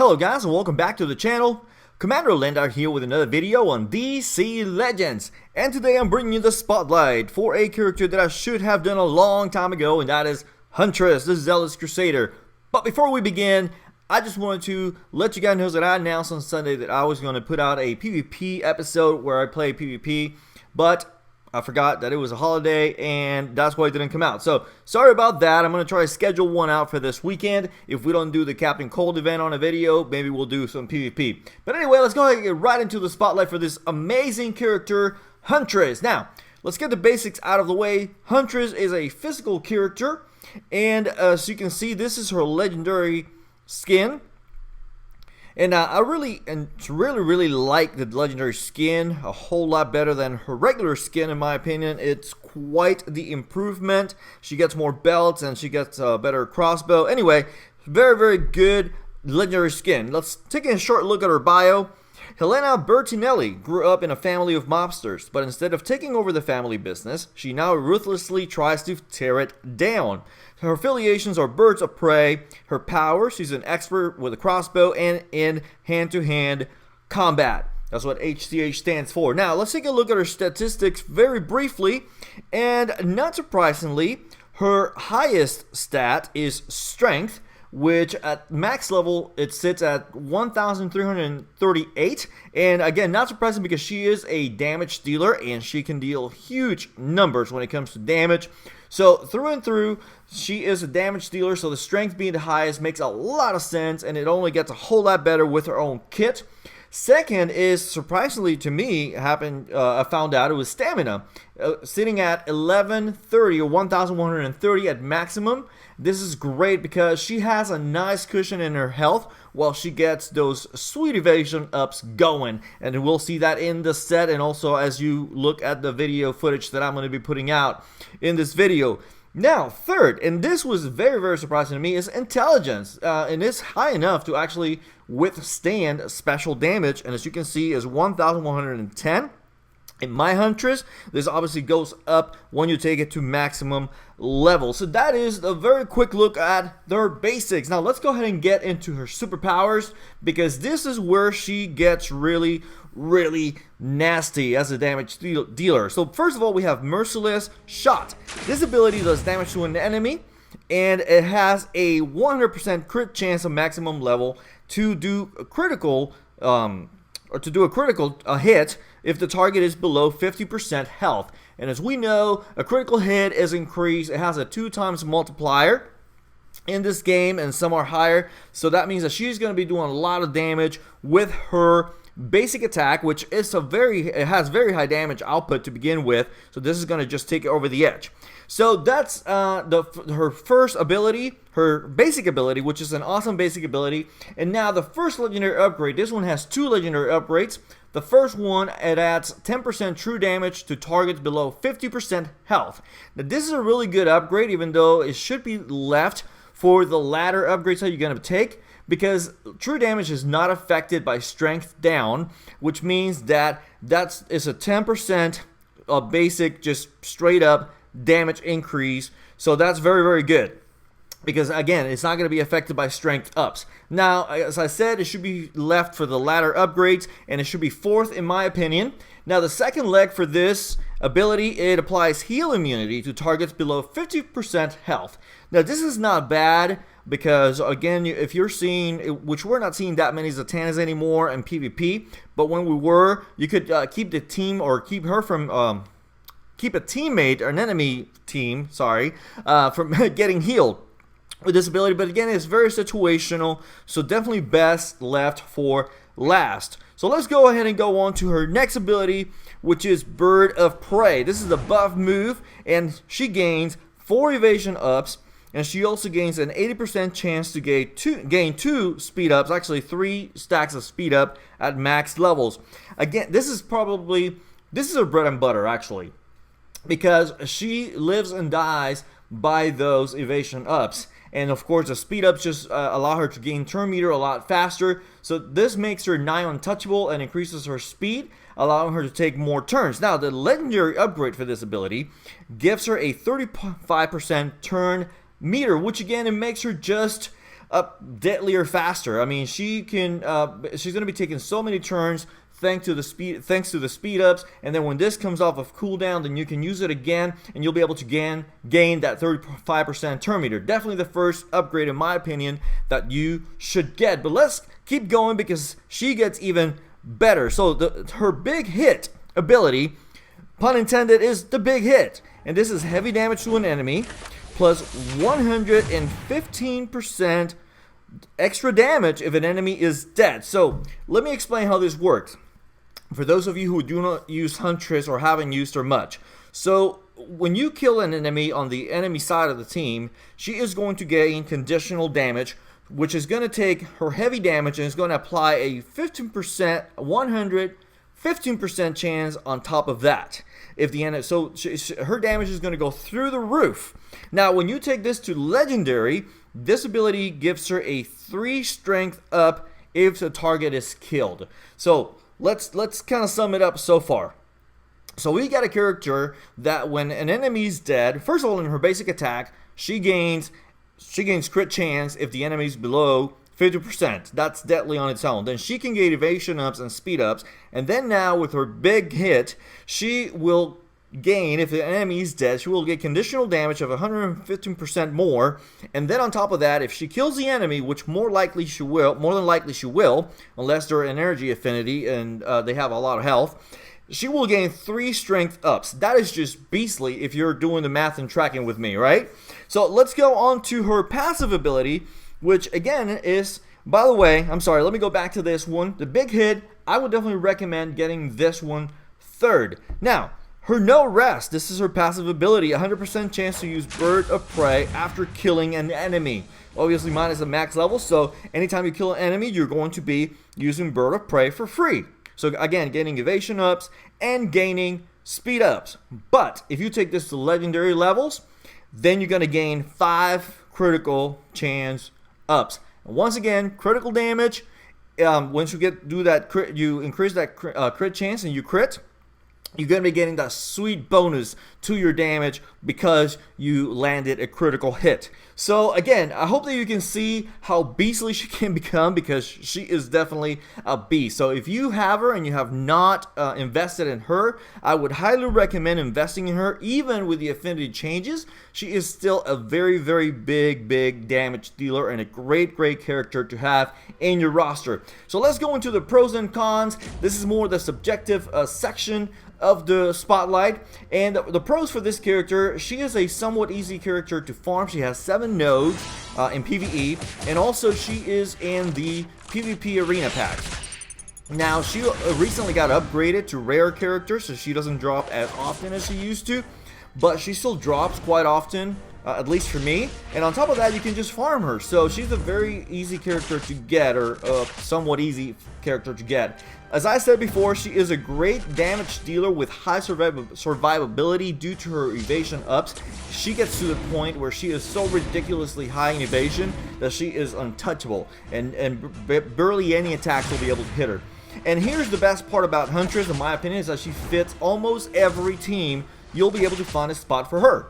Hello guys and welcome back to the channel. Commander Lendar here with another video on DC Legends, and today I'm bringing you the spotlight for a character that I should have done a long time ago, and that is Huntress, the Zealous Crusader. But before we begin, I just wanted to let you guys know that I announced on Sunday that I was going to put out a PvP episode where I play PvP, but I forgot that it was a holiday and that's why it didn't come out. So sorry about that. I'm going to try to schedule one out for this weekend. If we don't do the Captain Cold event on a video, maybe we'll do some PvP. But anyway, let's go ahead and get right into the spotlight for this amazing character, Huntress. Now, let's get the basics out of the way. Huntress is a physical character, and as you can see, this is her legendary skin. And I really like the legendary skin a whole lot better than her regular skin, in my opinion. It's quite the improvement. She gets more belts and she gets a better crossbow. Anyway, very good legendary skin. Let's take a short look at her bio. Helena Bertinelli grew up in a family of mobsters, but instead of taking over the family business, she now ruthlessly tries to tear it down. Her affiliations are birds of prey. Her power, she's an expert with a crossbow and in hand-to-hand combat. That's what HTH stands for. Now, let's take a look at her statistics very briefly, and not surprisingly, her highest stat is strength, which at max level it sits at 1,338, and again, not surprising because she is a damage dealer and she can deal huge numbers when it comes to damage. So through and through, she is a damage dealer, so the strength being the highest makes a lot of sense, and it only gets a whole lot better with her own kit. Second is, surprisingly to me, I found out it was stamina, sitting at 1130 or 1130 at maximum. This is great because she has a nice cushion in her health while she gets those sweet evasion ups going, and we'll see that in the set and also as you look at the video footage that I'm going to be putting out in this video. Now, third, and this was very surprising to me, is intelligence, and it's high enough to actually withstand special damage, and as you can see is 1,110. In my Huntress, this obviously goes up when you take it to maximum level. So that is a very quick look at their basics. Now let's go ahead and get into her superpowers, because this is where she gets really nasty as a damage dealer. So first of all, we have Merciless Shot. This ability does damage to an enemy, and it has a 100% crit chance of maximum level to do a critical hit if the target is below 50% health. And as we know, a critical hit is increased. It has a 2x multiplier in this game, and some are higher. So that means that she's going to be doing a lot of damage with her basic attack, which is it has very high damage output to begin with. So this is going to just take it over the edge. So that's her first ability, her basic ability, which is an awesome basic ability. And now the first legendary upgrade. This one has two legendary upgrades. The first one, it adds 10% true damage to targets below 50% health. Now this is a really good upgrade, even though it should be left for the latter upgrades that you're going to take, because true damage is not affected by strength down, which means that is a 10% basic, just straight up damage increase. So that's very good, because again, it's not going to be affected by strength ups. Now, as I said, it should be left for the latter upgrades, and it should be fourth in my opinion. Now, the second leg for this ability, it applies heal immunity to targets below 50% health. Now, this is not bad, because again, if you're seeing, which we're not seeing that many Zatannas anymore in PvP, but when we were, you could keep the team, or keep her from keep a teammate or an enemy team, sorry, from getting healed with this ability. But again, it's very situational, so definitely best left for last. So let's go ahead and go on to her next ability, which is Bird of Prey. This is a buff move, and she gains 4 evasion ups, and she also gains an 80% chance to gain two speed ups, actually 3 stacks of speed up at max levels. Again, this is her bread and butter actually, because she lives and dies by those evasion ups. And of course, the speed ups just allow her to gain turn meter a lot faster. So this makes her nigh untouchable and increases her speed, allowing her to take more turns. Now, the legendary upgrade for this ability gives her a 35% turn meter, which again, it makes her just up deadlier faster. I mean, she's going to be taking so many turns thanks to the speed ups, and then when this comes off of cooldown, then you can use it again, and you'll be able to gain that 35% turn meter. Definitely the first upgrade, in my opinion, that you should get. But let's keep going because she gets even better. So her big hit ability, pun intended, is the big hit, and this is heavy damage to an enemy plus 115% extra damage if an enemy is dead. So let me explain how this works for those of you who do not use Huntress or haven't used her much. So when you kill an enemy on the enemy side of the team, she is going to gain conditional damage, which is going to take her heavy damage and is going to apply a 15% chance on top of that. If the enemy, so her damage is going to go through the roof. Now, when you take this to legendary, this ability gives her a 3 strength up if the target is killed. So let's kind of sum it up so far. So we got a character that when an enemy is dead, first of all, in her basic attack, she gains crit chance if the enemy is below 50%. That's deadly on its own. Then she can get evasion ups and speed ups, and then now with her big hit, she will gain, if the enemy is dead, she will get conditional damage of 115% more, and then on top of that, if she kills the enemy, which more than likely she will, unless they're an energy affinity and they have a lot of health, she will gain 3 strength ups. That is just beastly if you're doing the math and tracking with me, right? So let's go on to her passive ability, which again is, by the way, I'm sorry, let me go back to this one. The big hit, I would definitely recommend getting this one third. Now, her no rest, this is her passive ability, 100% chance to use Bird of Prey after killing an enemy. Obviously mine is a max level, so anytime you kill an enemy, you're going to be using Bird of Prey for free. So again, gaining evasion ups and gaining speed ups. But if you take this to legendary levels, then you're going to gain 5 critical chance ups. And once again, critical damage, once you do that crit, you increase that crit chance and you crit, you're going to be getting that sweet bonus to your damage because you landed a critical hit. So again, I hope that you can see how beastly she can become, because she is definitely a beast. So if you have her and you have not invested in her, I would highly recommend investing in her. Even with the affinity changes, she is still a very, very big damage dealer and a great character to have in your roster. So let's go into the pros and cons. This is more the subjective section of the spotlight. And the pros for this character, she is a somewhat easy character to farm. She has 7 nodes in PvE, and also she is in the PvP arena pack. Now, she recently got upgraded to rare character, so she doesn't drop as often as she used to, but she still drops quite often, at least for me. And on top of that, you can just farm her, so she's a very easy character to get, or somewhat easy character to get. As I said before, she is a great damage dealer with high survivability due to her evasion ups. She gets to the point where she is so ridiculously high in evasion that she is untouchable, and barely any attacks will be able to hit her. And here's the best part about Huntress, in my opinion, is that she fits almost every team. You'll be able to find a spot for her,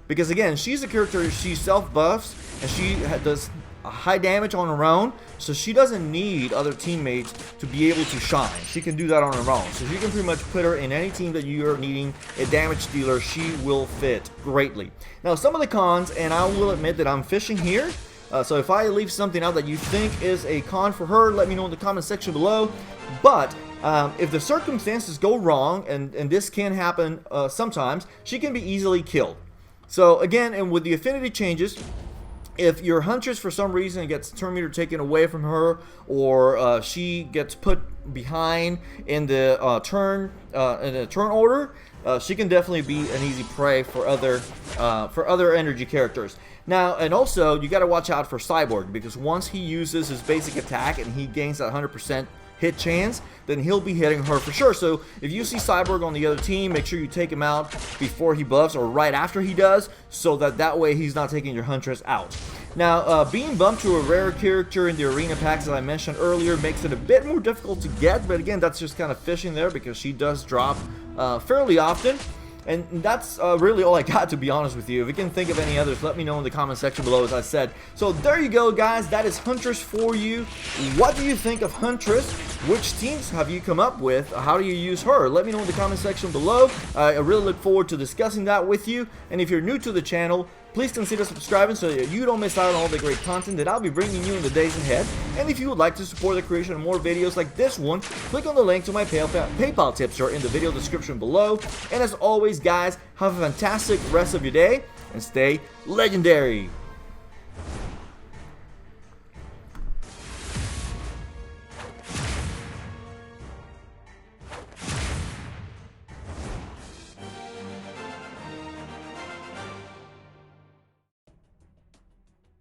because again, she's a character, she self-buffs, and she does high damage on her own, so she doesn't need other teammates to be able to shine. She can do that on her own, so you can pretty much put her in any team that you're needing a damage dealer. She will fit greatly. Now, some of the cons, and I will admit that I'm fishing here, so if I leave something out that you think is a con for her, let me know in the comment section below. But if the circumstances go wrong, and this can happen sometimes, she can be easily killed. So again, and with the affinity changes, if your Huntress for some reason gets turn meter taken away from her, or she gets put behind in the turn order, she can definitely be an easy prey for other energy characters. Now, and also you got to watch out for Cyborg, because once he uses his basic attack and he gains that 100% hit chance, then he'll be hitting her for sure. So if you see Cyborg on the other team, make sure you take him out before he buffs or right after he does, so that way he's not taking your Huntress out. Now, being bumped to a rare character in the arena packs, as I mentioned earlier, makes it a bit more difficult to get, but again, that's just kind of fishing there, because she does drop fairly often. And that's really all I got, to be honest with you. If you can think of any others, let me know in the comment section below, as I said. So there you go, guys. That is Huntress for you. What do you think of Huntress? Which teams have you come up with? How do you use her? Let me know in the comment section below. I really look forward to discussing that with you. And if you're new to the channel, please consider subscribing so that you don't miss out on all the great content that I'll be bringing you in the days ahead. And if you would like to support the creation of more videos like this one, click on the link to my PayPal tipster in the video description below. And as always, guys, have a fantastic rest of your day and stay legendary.